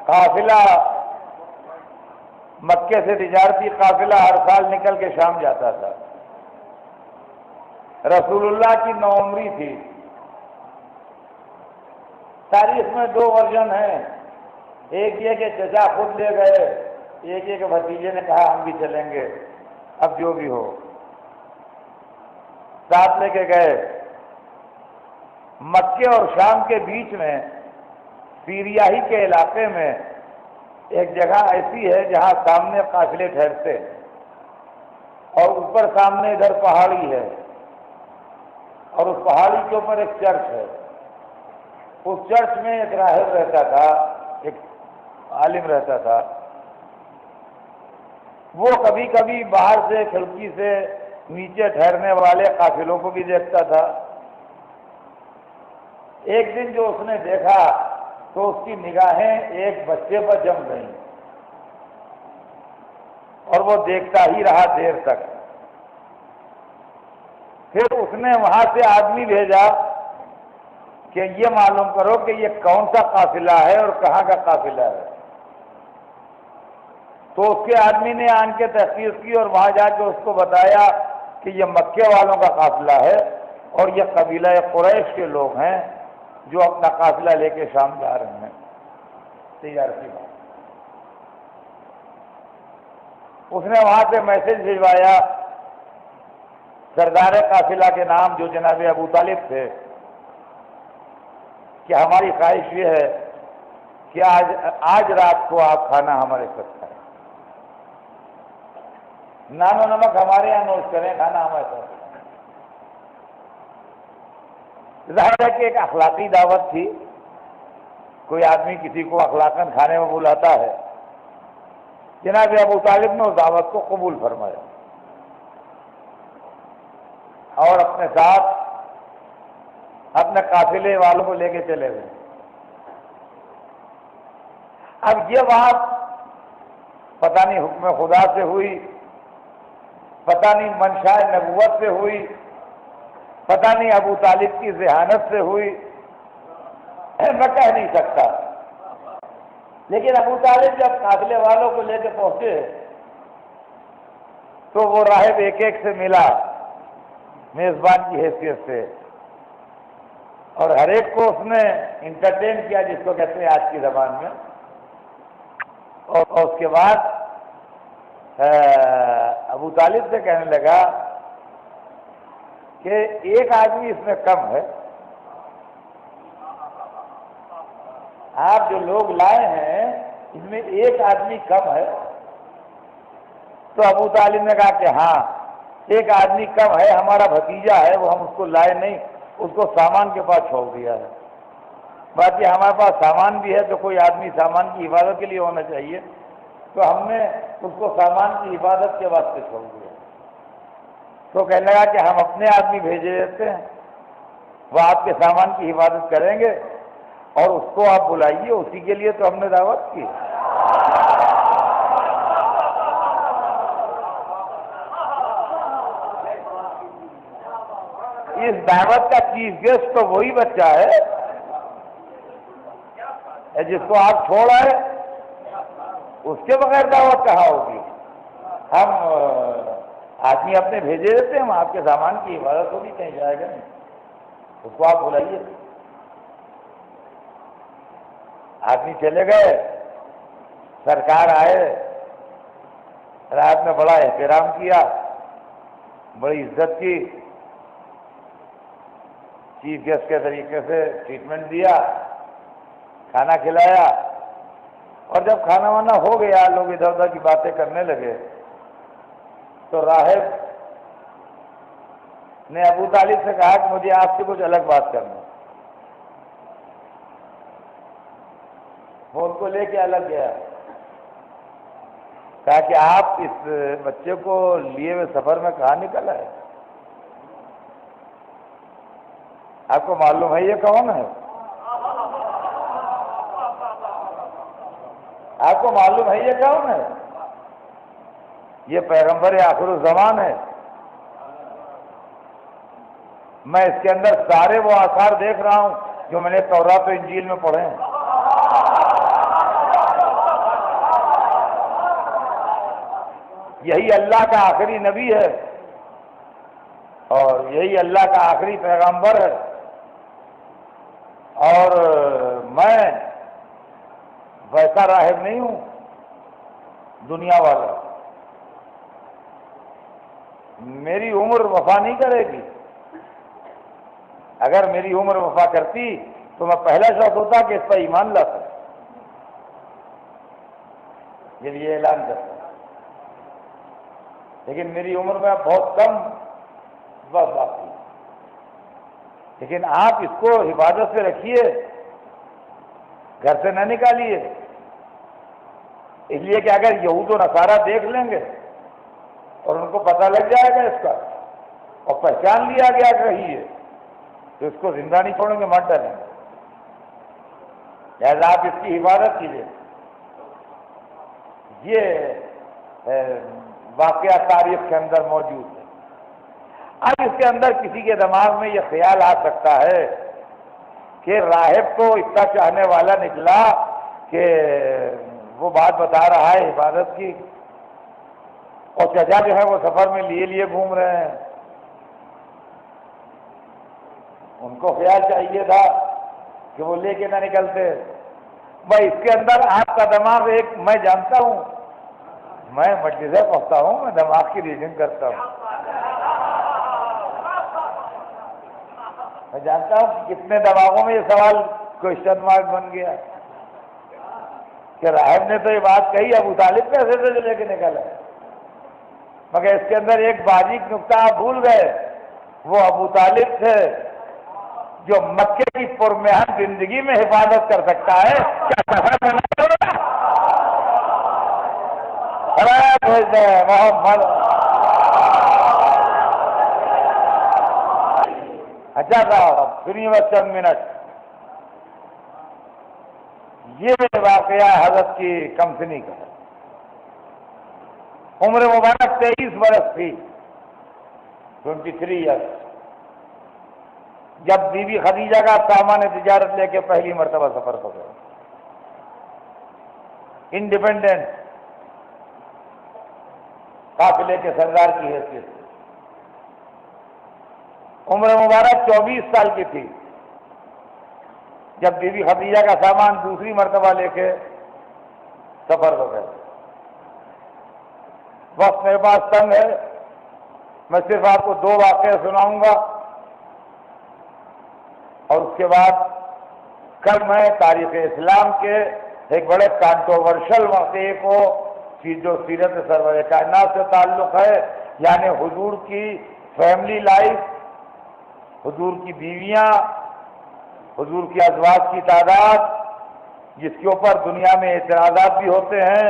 قافلہ مکے سے تجارتی قافلہ ہر سال نکل کے شام جاتا تھا۔ رسول اللہ کی نوعمری تھی۔ تاریخ میں 2 ورژن ہیں، ایک یہ کہ چچا خود لے گئے، ایک یہ کہ بھتیجے نے کہا ہم بھی چلیں گے، اب جو بھی ہو ساتھ لے کے گئے۔ مکے اور شام کے بیچ میں سیریا ہی کے علاقے میں ایک جگہ ایسی ہے جہاں سامنے قافلے ٹھہرتے اور اوپر سامنے ادھر پہاڑی ہے، اور اس پہاڑی کے اوپر ایک چرچ ہے۔ اس چرچ میں ایک راہب رہتا تھا، ایک عالم رہتا تھا۔ وہ کبھی کبھی باہر سے کھڑکی سے نیچے ٹھہرنے والے قافلوں کو بھی دیکھتا تھا۔ ایک دن جو اس نے دیکھا تو اس کی نگاہیں ایک بچے پر جم گئیں اور وہ دیکھتا ہی رہا دیر تک۔ پھر اس نے وہاں سے آدمی بھیجا کہ یہ معلوم کرو کہ یہ کون سا قافلہ ہے اور کہاں کا قافلہ ہے۔ تو اس کے آدمی نے آن کے تحقیق کی اور وہاں جا کے اس کو بتایا کہ یہ مکے والوں کا قافلہ ہے اور یہ قبیلہ قریش کے لوگ ہیں جو اپنا قافلہ لے کے شام جا رہے ہیں، تجارتی بات۔ اس نے وہاں سے میسج بھجوایا سردار قافلہ کے نام جو جناب ابو طالب تھے کہ ہماری خواہش یہ ہے کہ آج رات کو آپ کھانا ہمارے ساتھ کھائیں، نان و نمک ہمارے یہاں نوش کریں، کھانا ہمارے ساتھ۔ ظاہر ہے کہ ایک اخلاقی دعوت تھی، کوئی آدمی کسی کو اخلاقاً کھانے میں بلاتا ہے۔ جناب ابو طالب نے اس دعوت کو قبول فرمایا اور اپنے ساتھ اپنے قافلے والوں کو لے کے چلے گئے۔ اب یہ بات پتہ نہیں حکم خدا سے ہوئی، پتہ نہیں منشاء نبوت سے ہوئی، پتہ نہیں ابو طالب کی ذہانت سے ہوئی، میں کہہ نہیں سکتا، لیکن ابو طالب جب قافلے والوں کو لے کے پہنچے تو وہ راہب ایک ایک سے ملا میزبان کی حیثیت سے، اور ہر ایک کو اس نے انٹرٹین کیا، جس کو کہتے ہیں آج کی زبان میں، اور اس کے بعد ابو طالب سے کہنے لگا کہ ایک آدمی اس میں کم ہے، آپ جو لوگ لائے ہیں اس میں ایک آدمی کم ہے۔ تو ابو طالب نے کہا کہ ہاں ایک آدمی کم ہے، ہمارا بھتیجا ہے، وہ ہم اس کو لائے نہیں، اس کو سامان کے پاس چھوڑ دیا ہے، باقی ہمارے پاس سامان بھی ہے، تو کوئی آدمی سامان کی حفاظت کے لیے ہونا چاہیے، تو ہم نے اس کو سامان کی حفاظت کے واسطے چھوڑ دیا۔ تو کہنے لگا کہ ہم اپنے آدمی بھیجے دیتے ہیں، وہ آپ کے سامان کی حفاظت کریں گے، اور اس کو آپ بلائیے، اسی کے لیے تو ہم نے دعوت کی۔ اس دعوت کا چیف گیسٹ تو وہی بچہ ہے جس کو آپ چھوڑ آئے، اس کے بغیر دعوت کہاں ہوگی؟ ہم آدمی اپنے بھیجے دیتے ہیں، ہم آپ کے سامان کی حفاظت ہوگی، کہیں جائے گا نہیں، اس کو آپ بلائیے۔ آدمی چلے گئے، سرکار آئے، رات میں بڑا احترام کیا، بڑی عزت کی، چیف گیسٹ کے طریقے سے ٹریٹمنٹ دیا، کھانا کھلایا، اور جب کھانا وانا ہو گیا، لوگ ادھر ادھر کی باتیں کرنے لگے، تو راہب نے ابو طالب سے کہا کہ مجھے آپ سے کچھ الگ بات کرنا۔ وہ ان کو لے کے الگ گیا، کہا کہ آپ اس بچے کو لیے ہوئے سفر میں کہاں نکل آئے؟ آپ کو معلوم ہے یہ کون ہے؟ آپ کو معلوم ہے یہ کون ہے؟ یہ پیغمبر آخر الزمان ہے۔ میں اس کے اندر سارے وہ آثار دیکھ رہا ہوں جو میں نے تورات و انجیل میں پڑھے ہیں۔ یہی اللہ کا آخری نبی ہے، اور یہی اللہ کا آخری پیغمبر ہے، اور میں ویسا راہب نہیں ہوں دنیا والا، میری عمر وفا نہیں کرے گی، اگر میری عمر وفا کرتی تو میں پہلا شخص ہوتا کہ اس پر ایمان لاتا، یہ اعلان کرتا، لیکن میری عمر میں بہت کم وقت باقی، لیکن آپ اس کو حفاظت سے رکھیے، گھر سے نہ نکالیے، اس لیے کہ اگر یہود و نصارہ دیکھ لیں گے اور ان کو پتہ لگ جائے گا اس کا، اور پہچان لیا گیا کہ رہی ہے، تو اس کو زندہ نہیں چھوڑیں گے، مر ڈالیں گے، لہٰذا آپ اس کی حفاظت کیجیے۔ یہ واقعہ تاریخ کے اندر موجود ہے۔ اب اس کے اندر کسی کے دماغ میں یہ خیال آ سکتا ہے کہ راہب تو اتنا چاہنے والا نکلا کہ وہ بات بتا رہا ہے حفاظت کی، اور چچا جو ہے وہ سفر میں لیے گھوم رہے ہیں، ان کو خیال چاہیے تھا کہ وہ لے کے نہ نکلتے۔ میں اس کے اندر آپ کا دماغ میں جانتا ہوں، میں مجلسیں پڑھتا ہوں، میں دماغ کی ریڈنگ کرتا ہوں، میں جانتا ہوں کہ کتنے دماغوں میں یہ سوال کوشچن مارک بن گیا کہ راہب نے تو یہ بات کہی، ابو طالب کیسے سے لے کے نکلا، مگر اس کے اندر ایک باریک نقطہ آپ بھول گئے، وہ ابو طالب تھے جو مکے کی پرمہن زندگی میں حفاظت کر سکتا ہے، کیا محمد۔ اچھا صاحب سنیے بس چند منٹ، یہ واقعہ حضرت کی کمسنی کا ہے، عمر مبارک 23 برس تھی، 23 ایئرس، جب بی بی خدیجہ کا سامان تجارت لے کے پہلی مرتبہ سفر پر گئے، انڈیپینڈنٹ قافلے کے سردار کی حیثیت سے۔ عمر مبارک 24 سال کی تھی جب بی بی خدیجہ کا سامان دوسری مرتبہ لے کے سفر پر گئے۔ وقت میرے پاس تنگ ہے، میں صرف آپ کو 2 واقعے سناؤں گا اور اس کے بعد کل میں تاریخ اسلام کے ایک بڑے کانٹروورشل واقعے کو جو سیرت سرور کائنات سے تعلق ہے، یعنی حضور کی فیملی لائف، حضور کی بیویاں، حضور کی ازواج کی تعداد، جس کے اوپر دنیا میں اعتراضات بھی ہوتے ہیں،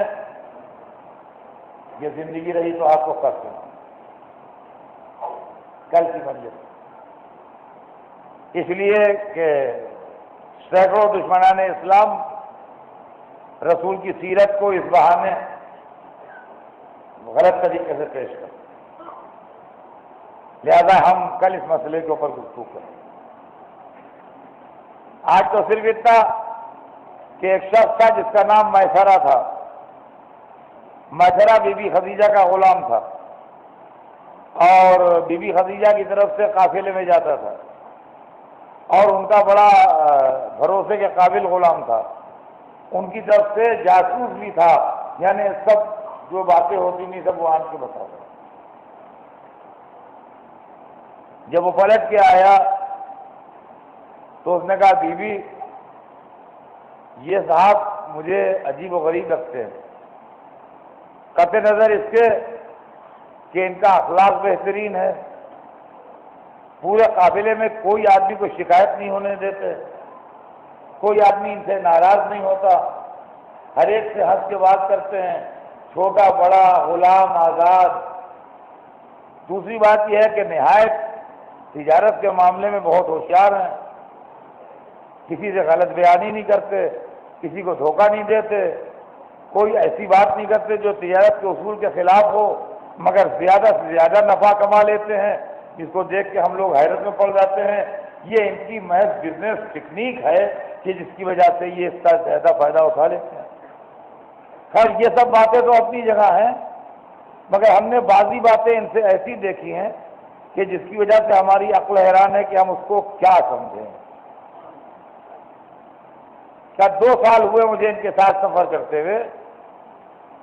یہ زندگی رہی تو آپ کو کر سنا کل کی مجلس، اس لیے کہ سینکڑوں دشمنان اسلام رسول کی سیرت کو اس بہانے غلط طریقے سے پیش کرتے، لہذا ہم کل اس مسئلے کے اوپر گفتگو کریں۔ آج تو صرف اتنا کہ ایک شخص تھا جس کا نام میسرہ تھا، میسرہ بی بی خدیجہ کا غلام تھا اور بی بی خدیجہ کی طرف سے قافلے میں جاتا تھا اور ان کا بڑا بھروسے کے قابل غلام تھا، ان کی طرف سے جاسوس بھی تھا، یعنی سب جو باتیں ہوتی نہیں سب وہ آن کے بتاتا۔ جب وہ پلٹ کے آیا تو اس نے کہا بی بی یہ صاحب مجھے عجیب و غریب لگتے ہیں، قطع نظر اس کے کہ ان کا اخلاق بہترین ہے، پورے قافلے میں کوئی آدمی کو شکایت نہیں ہونے دیتے، کوئی آدمی ان سے ناراض نہیں ہوتا، ہر ایک سے ہنس کے بات کرتے ہیں، چھوٹا بڑا غلام آزاد۔ دوسری بات یہ ہے کہ نہایت تجارت کے معاملے میں بہت ہوشیار ہیں، کسی سے غلط بیانی نہیں کرتے، کسی کو دھوکہ نہیں دیتے، کوئی ایسی بات نہیں کرتے جو تجارت کے اصول کے خلاف ہو، مگر زیادہ سے زیادہ نفع کما لیتے ہیں، جس کو دیکھ کے ہم لوگ حیرت میں پڑ جاتے ہیں۔ یہ ان کی محض بزنس ٹیکنیک ہے کہ جس کی وجہ سے یہ اس کا زیادہ فائدہ اٹھا لیتے ہیں۔ خیر یہ سب باتیں تو اپنی جگہ ہیں، مگر ہم نے بعضی باتیں ان سے ایسی دیکھی ہیں کہ جس کی وجہ سے ہماری عقل حیران ہے کہ ہم اس کو کیا سمجھیں۔ کیا 2 سال ہوئے مجھے ان کے ساتھ سفر کرتے ہوئے،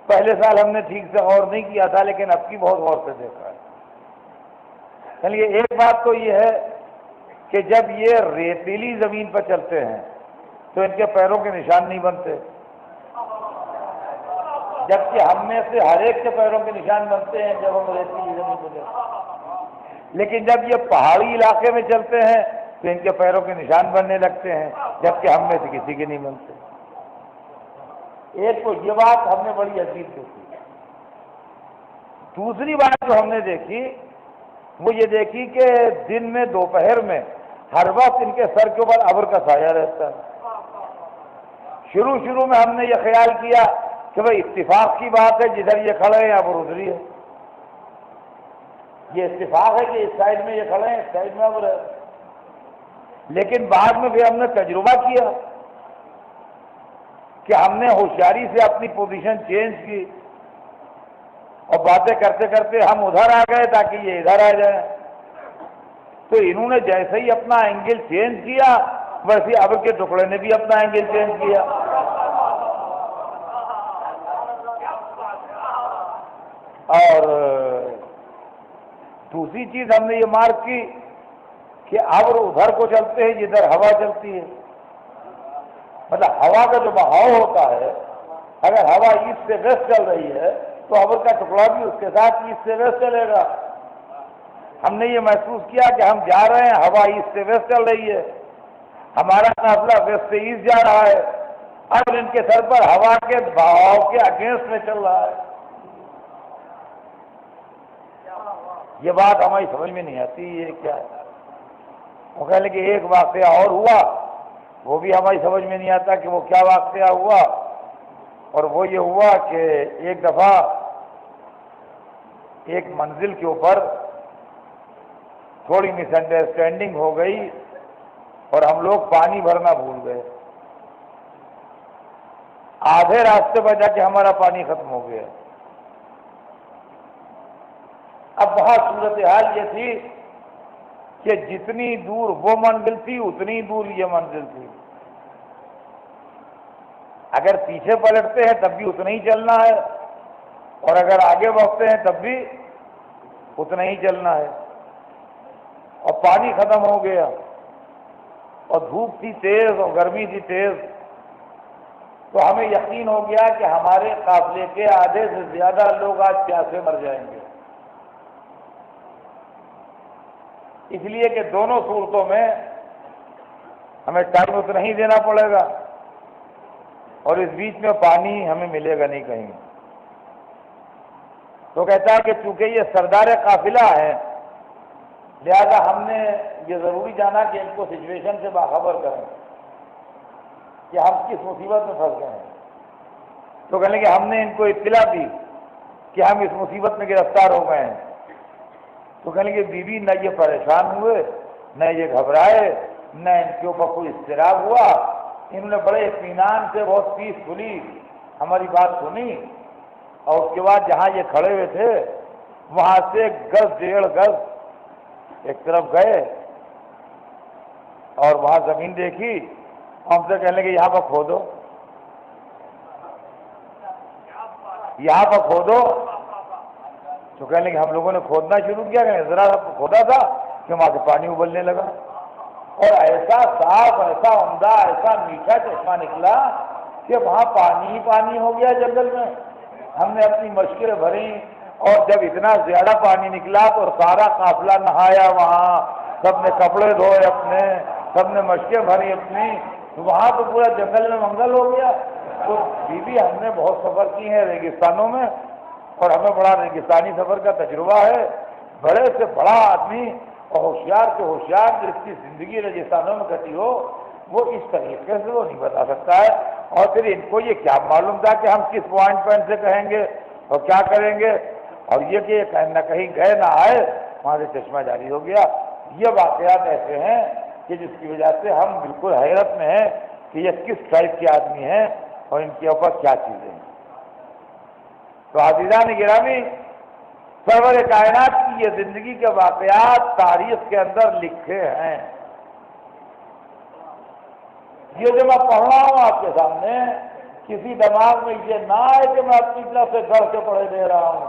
پہلے سال ہم نے ٹھیک سے غور نہیں کیا تھا لیکن اب کی بہت غور سے دیکھا ہے۔ چلیے ایک بات تو یہ ہے کہ جب یہ ریتیلی زمین پر چلتے ہیں تو ان کے پیروں کے نشان نہیں بنتے، جبکہ ہم میں سے ہر ایک کے پیروں کے نشان بنتے ہیں جب ہم ریتیلی زمین پر چلتے ہیں، لیکن جب یہ پہاڑی علاقے میں چلتے ہیں تو ان کے پیروں کے نشان بننے لگتے ہیں، جبکہ ہم میں سے کسی کے نہیں بنتے۔ ایک تو یہ بات ہم نے بڑی عجیب دیکھی۔ دوسری بات جو ہم نے دیکھی وہ یہ دیکھی کہ دن میں دوپہر میں ہر وقت ان کے سر کے اوپر ابر کا سایہ رہتا ہے۔ شروع میں ہم نے یہ خیال کیا کہ بھئی اتفاق کی بات ہے، جدھر یہ کھڑے ہیں ابر ادھر ہی ہے، یہ اتفاق ہے کہ اس سائڈ میں یہ کھڑے ہیں اس سائڈ میں ابر ہے، لیکن بعد میں پھر ہم نے تجربہ کیا کہ ہم نے ہوشیاری سے اپنی پوزیشن چینج کی اور باتیں کرتے کرتے ہم ادھر آ گئے تاکہ یہ ادھر آ جائیں، تو انہوں نے جیسے ہی اپنا اینگل چینج کیا ویسے ابر کے ٹکڑے نے بھی اپنا اینگل چینج کیا۔ اور دوسری چیز ہم نے یہ مارک کی کہ ابر ادھر کو چلتے ہیں جدھر ہوا چلتی ہے، مطلب ہوا کا جو بہاؤ ہوتا ہے، اگر ہوا ایسٹ سے ویسٹ چل رہی ہے تو ابر کا ٹکڑا بھی اس کے ساتھ ایسٹ سے ویسٹ چلے گا۔ ہم نے یہ محسوس کیا کہ ہم جا رہے ہیں، ہوا ایسٹ سے ویسٹ چل رہی ہے، ہمارا قافلہ ویسٹ سے ایسٹ جا رہا ہے، اب ان کے سر پر ہوا کے بہاؤ کے اگینسٹ میں چل رہا ہے۔ یہ بات ہماری سمجھ میں نہیں آتی یہ کیا ہے۔ وہ کہہ لیں کہ ایک واقعہ اور ہوا، وہ بھی ہماری سمجھ میں نہیں آتا کہ وہ کیا واقعہ ہوا، اور وہ یہ ہوا کہ ایک دفعہ ایک منزل کے اوپر تھوڑی مس انڈرسٹینڈنگ ہو گئی اور ہم لوگ پانی بھرنا بھول گئے. آدھے راستے پر جا کے ہمارا پانی ختم ہو گیا. اب وہاں صورتحال یہ تھی کہ جتنی دور وہ منزل تھی اتنی دور یہ منزل تھی. اگر پیچھے پلٹتے ہیں تب بھی اتنا ہی چلنا ہے اور اگر آگے بڑھتے ہیں تب بھی اتنا ہی چلنا ہے. اور پانی ختم ہو گیا اور دھوپ تھی تیز اور گرمی تھی تیز، تو ہمیں یقین ہو گیا کہ ہمارے قافلے کے آدھے سے زیادہ لوگ آج پیاسے مر جائیں گے. اس لیے کہ دونوں صورتوں میں ہمیں ٹائم اتنا ہی دینا پڑے گا اور اس بیچ میں پانی ہمیں ملے گا نہیں کہیں. تو کہتا ہے کہ چونکہ یہ سردار قافلہ ہے لہذا ہم نے یہ ضروری جانا کہ ان کو سچویشن سے باخبر کریں کہ ہم کس مصیبت میں پھنس گئے ہیں. تو کہنے کہ ہم نے ان کو اطلاع دی کہ ہم اس مصیبت میں گرفتار ہو گئے ہیں. تو کہنے کہ بیوی نہ یہ پریشان ہوئے نہ یہ گھبرائے نہ ان کے اوپر کوئی اضطراب ہوا. انہوں نے بڑے اطمینان سے بہت پیسفلی ہماری بات سنی اور اس کے بعد جہاں یہ کھڑے ہوئے تھے وہاں سے 1.5 گز ایک طرف گئے اور وہاں زمین دیکھی. ہم سے کہنے کہ یہاں پر کھودو، یہاں پر کھودو. تو کہنے کہ ہم لوگوں نے کھودنا شروع کیا کہ ذرا کھودا تھا کہ وہاں سے پانی ابلنے لگا اور ایسا صاف ایسا عمدہ ایسا میٹھا چشمہ نکلا کہ وہاں پانی ہی پانی ہو گیا جنگل میں. ہم نے اپنی مشکیں بھری اور جب اتنا زیادہ پانی نکلا تو سارا قافلہ نہایا وہاں، سب نے کپڑے دھوئے اپنے، سب نے مشکیں بھری اپنی. تو وہاں تو پورا جنگل میں منگل ہو گیا. تو بیوی ہم نے بہت سفر کی ہیں ریگستانوں میں اور ہمیں بڑا ریگستانی سفر کا تجربہ ہے. بڑے سے بڑا آدمی اور ہوشیار سے ہوشیار جس کی زندگی ریگستانوں میں کٹی ہو وہ اس طریقے سے وہ نہیں بتا سکتا ہے. اور پھر ان کو یہ کیا معلوم تھا کہ ہم کس پوائنٹ سے کہیں گے اور کیا کریں گے، اور یہ کہ نہ کہیں گئے نہ آئے وہاں سے چشمہ جاری ہو گیا. یہ واقعات ایسے ہیں کہ جس کی وجہ سے ہم بالکل حیرت میں ہیں کہ یہ کس ٹائپ کے آدمی ہیں اور ان کے اوپر کیا چیزیں ہیں. تو عزیزان گرامی، سرور کائنات کی یہ زندگی کے واقعات تاریخ کے اندر لکھے ہیں. یہ جو میں پڑھ رہا ہوں آپ کے سامنے کسی دماغ میں یہ نہ آئے کہ میں اپنی طرف سے گھر کے پڑھے دے رہا ہوں.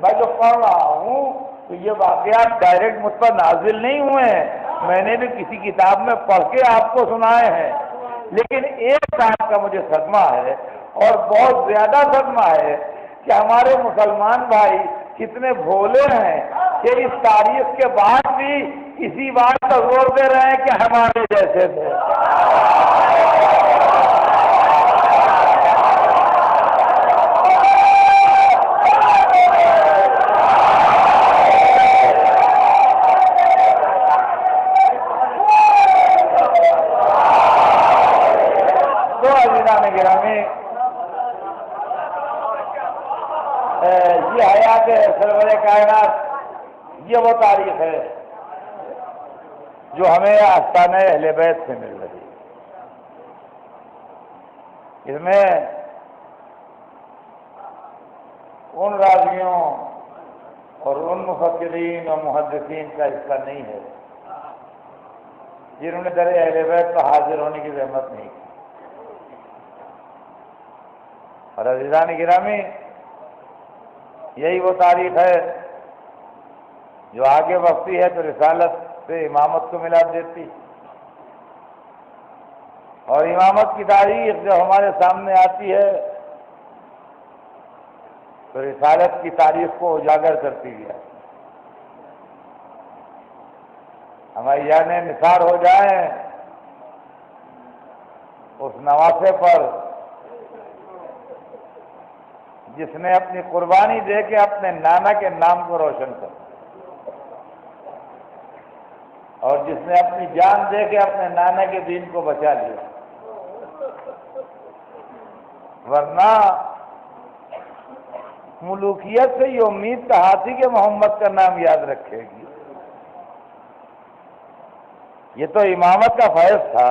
میں جو پڑھ رہا ہوں تو یہ واقعات ڈائریکٹ مجھ پر نازل نہیں ہوئے ہیں، میں نے بھی کسی کتاب میں پڑھ کے آپ کو سنائے ہیں. لیکن ایک بات کا مجھے صدمہ ہے اور بہت زیادہ صدمہ ہے کہ ہمارے مسلمان بھائی کتنے بھولے ہیں کہ اس تاریخ کے بعد بھی اسی بات پر زور دے رہے ہیں کہ ہمارے جیسے تھے. تو عزیزان گرامی، یہ حیات سرور کائنات یہ وہ تاریخ ہے جو ہمیں آستانہ اہل بیت سے مل رہی ہے. اس میں ان راویوں اور ان مفکرین اور محدثین کا حصہ نہیں ہے جنہوں نے در اہل بیت پر حاضر ہونے کی زحمت نہیں کی. اور عزیزان گرامی، یہی وہ تاریخ ہے جو آگے بڑھتی ہے تو رسالت سے امامت کو ملا دیتی، اور امامت کی تاریخ جو ہمارے سامنے آتی ہے تو رسالت کی تاریخ کو اجاگر کرتی ہے. ہماری جانیں نثار ہو جائیں اس نواسے پر جس نے اپنی قربانی دے کے اپنے نانا کے نام کو روشن کر اور جس نے اپنی جان دے کے اپنے نانا کے دین کو بچا لیا. ورنہ ملوکیت سے یہ امید کہاں تھی کہ محمد کا نام یاد رکھے گی. یہ تو امامت کا فیض تھا،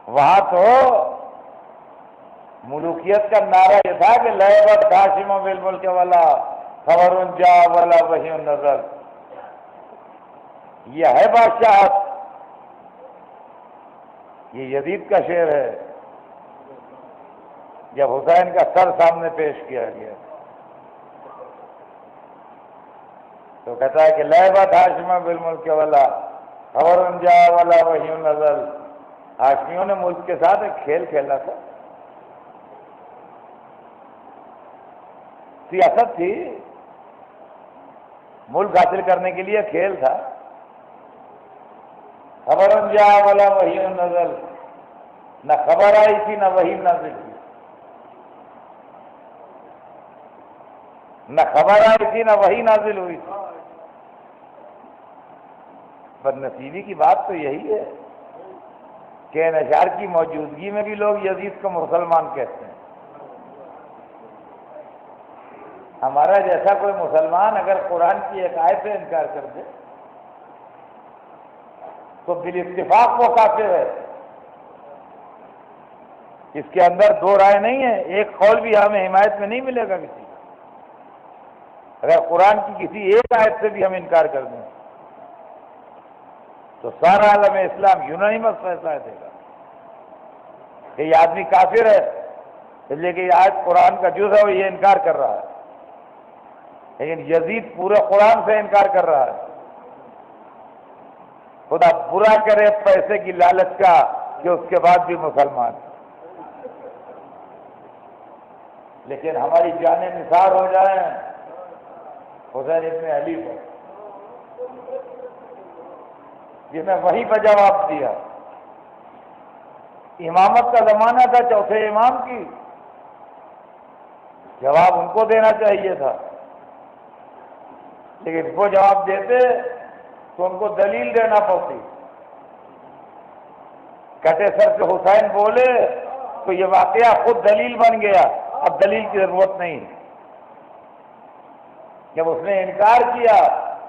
وہاں تو ملوکیت کا نعرہ یہ تھا کہ لعبت ہاشم بالملک والا خبر جا والا وحی نظر، یہ ہے بادشاہت، یہ یزید کا شعر ہے جب حسین کا سر سامنے پیش کیا گیا تو کہتا ہے کہ لعبت ہاشم بالملک والا خبر جا والا وحی نظر، ہاشمیوں نے ملک کے ساتھ ایک کھیل کھیلا تھا، سیاست تھی، ملک حاصل کرنے کے لیے کھیل تھا۔ خبر جا والا وحی نزل، نہ خبر آئی تھی نہ وحی نازل تھی، نہ خبر آئی تھی نہ وحی نازل ہوئی تھی۔ بدنصیبی کی بات تو یہی ہے کہ انحصار کی موجودگی میں بھی لوگ یزید کو مسلمان کہتے ہیں۔ ہمارا جیسا کوئی مسلمان اگر قرآن کی ایک آیت سے انکار کر دے تو بالاتفاق وہ کافر ہے، اس کے اندر دو رائے نہیں ہے، ایک قول بھی ہمیں حمایت میں نہیں ملے گا کسی کا۔ اگر قرآن کی کسی ایک آیت سے بھی ہم انکار کر دیں تو سارا عالم اسلام یونانیمس فیصلہ دے گا کہ یہ آدمی کافر ہے، اس لیے کہ یہ آیت قرآن کا جز ہے وہ یہ انکار کر رہا ہے، لیکن یزید پورے قرآن سے انکار کر رہا ہے۔ خدا برا کرے پیسے کی لالچ کا کہ اس کے بعد بھی مسلمان، لیکن ہماری جانیں نثار ہو جائیں حسین ابن علی پر، جس نے وہی پہ جواب دیا۔ امامت کا زمانہ تھا چوتھے امام کی، جواب ان کو دینا چاہیے تھا، لیکن وہ جواب دیتے تو ان کو دلیل دینا پڑتی۔ کٹے سر سے حسین بولے تو یہ واقعہ خود دلیل بن گیا، اب دلیل کی ضرورت نہیں۔ جب اس نے انکار کیا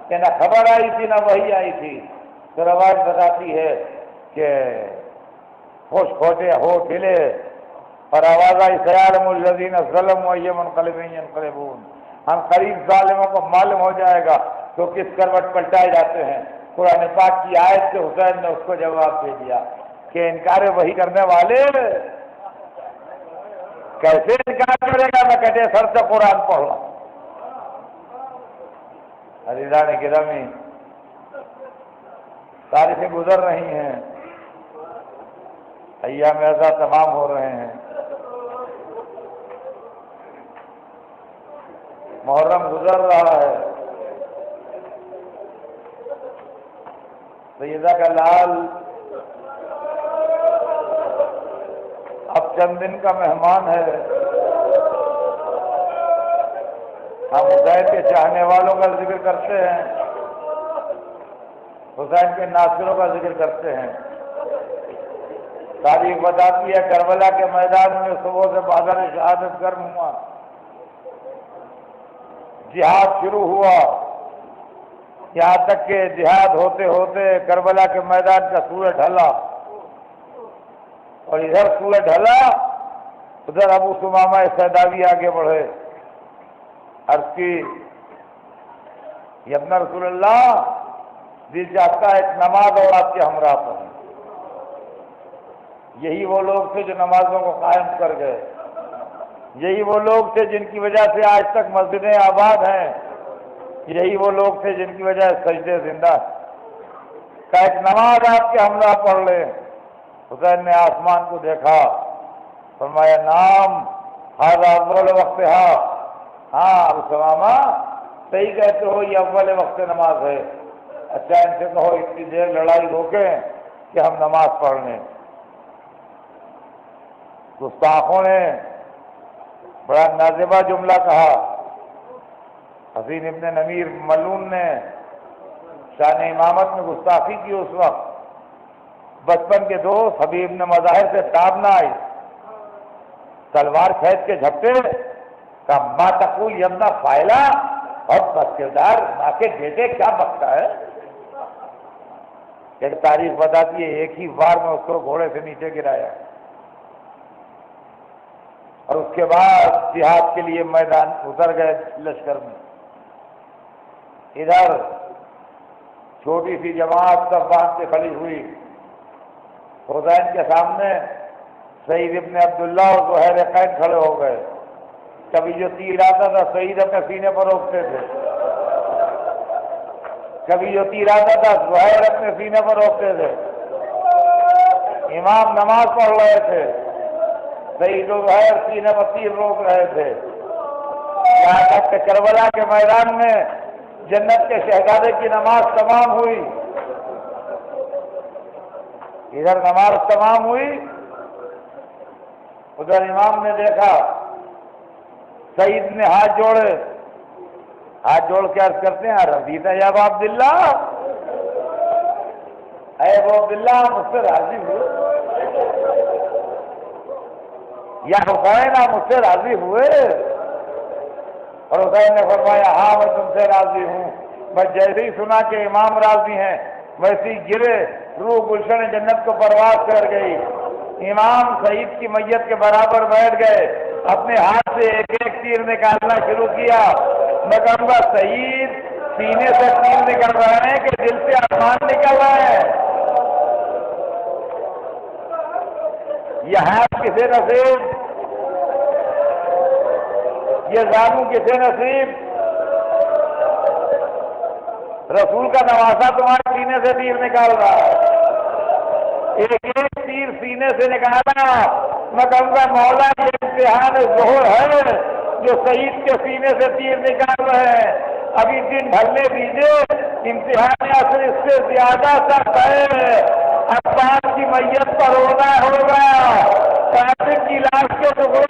کہ نہ خبر آئی تھی نہ وحی آئی تھی تو روایت بتاتی ہے کہ خوش کھوٹے ہو کھلے اور آواز آئی سیعلم الذین ظلموا ای منقلب ینقلبون، ہم قریب ظالموں کو معلوم ہو جائے گا تو کس کروٹ پلٹائے جاتے ہیں۔ قرآن پاک کی آیت سے حسین نے اس کو جواب دے دیا کہ انکار وحی کرنے والے کیسے انکار کرے گا، میں کہتے سر سے قرآن پڑھا۔ عزیزان گرامی، تاریخیں گزر رہی ہیں، ایام عزا تمام ہو رہے ہیں، محرم گزر رہا ہے، سیدہ کا لال اب چند دن کا مہمان ہے۔ ہم حسین کے چاہنے والوں کا ذکر کرتے ہیں، حسین کے ناصروں کا ذکر کرتے ہیں۔ تاریخ بتاتی ہے کربلا کے میدان میں صبح سے بادل شہادت گرم ہوا، جہاد شروع ہوا، یہاں تک کہ جہاد ہوتے ہوتے کربلا کے میدان کا سورج ڈھلا، اور ادھر سورج ڈھلا ادھر ابو ثمامہ سیداوی آگے بڑھے، عرض کی ابن رسول اللہ، دل چاہتا ہے ایک نماز اور آپ کے ہمراہ پڑھیں۔ یہی وہ لوگ تھے جو نمازوں کو قائم کر گئے، یہی وہ لوگ تھے جن کی وجہ سے آج تک مسجدیں آباد ہیں، یہی وہ لوگ تھے جن کی وجہ سے سجدے زندہ کا ایک نماز آپ کے ہمراہ پڑھ لیں۔ حسین نے آسمان کو دیکھا، فرمایا نام ھذا اول وقتھا، ہاں ابو ثمامہ صحیح کہتے ہو، یہ اول وقت نماز ہے۔ اچھا ان سے کہو اتنی دیر لڑائی روکیں کہ ہم نماز پڑھ لیں۔ گستاخوں نے بڑا نازیبہ جملہ کہا، حسین ابن نمیر ملعون نے شان امامت میں گستاخی کی۔ اس وقت بچپن کے دوست حبیب نے مظاہر سے تاب نہ آئی، تلوار کھینچ کے جھپٹے، کہا ما تقول یا ابن فائلہ، اور بد کردار ماں کے بیٹے کیا بکتا ہے، ایک تاریخ بتاتی ہے ایک ہی بار میں اس کو گھوڑے سے نیچے گرایا، اور اس کے بعد جہاد کے لیے میدان اتر گئے لشکر میں۔ ادھر چھوٹی سی جماعت سب باندھ کے کھڑی ہوئی، حسین کے سامنے سعید ابن عبداللہ اور زہیر قید کھڑے ہو گئے۔ کبھی جو تیر آتا تھا سعید اپنے سینے پر روکتے تھے، کبھی جو تیر آتا تھا زہیر اپنے سینے پر روکتے تھے۔ امام نماز پڑھ رہے تھے، سعید و زہیر سینے پر تیر روک رہے تھے، یہاں تک کہ کربلا کے میدان میں جنت کے شہزادے کی نماز تمام ہوئی۔ ادھر نماز تمام ہوئی، ادھر امام نے دیکھا سعید نے ہاتھ جوڑے، ہاتھ جوڑ کے عرض کرتے ہیں رضیت یا ابا عبداللہ، اے ابو عبداللہ مجھ سے راضی ہوئے؟ یا حسین آپ مجھ سے راضی ہوئے؟ اور حسین نے فرمایا ہاں میں تم سے راضی ہوں۔ بس جیسے ہی سنا کہ امام راضی ہیں ویسے ہی گرے، روح گلشن جنت کو پرواز کر گئی۔ امام سعید کی میت کے برابر بیٹھ گئے، اپنے ہاتھ سے ایک ایک تیر نکالنا شروع کیا۔ میں کہوں گا سعید سینے سے تیر نکل رہے ہیں کہ دل سے آسمان نکل رہے ہیں؟ یہ ہاتھ کسے نصیب، یہ زانو کسے نصیب؟ رسول کا نواسا تمہارے سینے سے تیر نکال رہا ہے، ایک ایک تیر سینے سے نکالا۔ میں کہوں گا مولا یہ امتحان ظہر ہے جو سعید کے سینے سے تیر نکال رہے ہیں۔ ابھی دن ڈھلنے دیجیے، امتحان اصل اس سے زیادہ سخت ہے۔ عباس کی میت پر رونا ہوگا، کافر کی لاش کے ٹکڑوں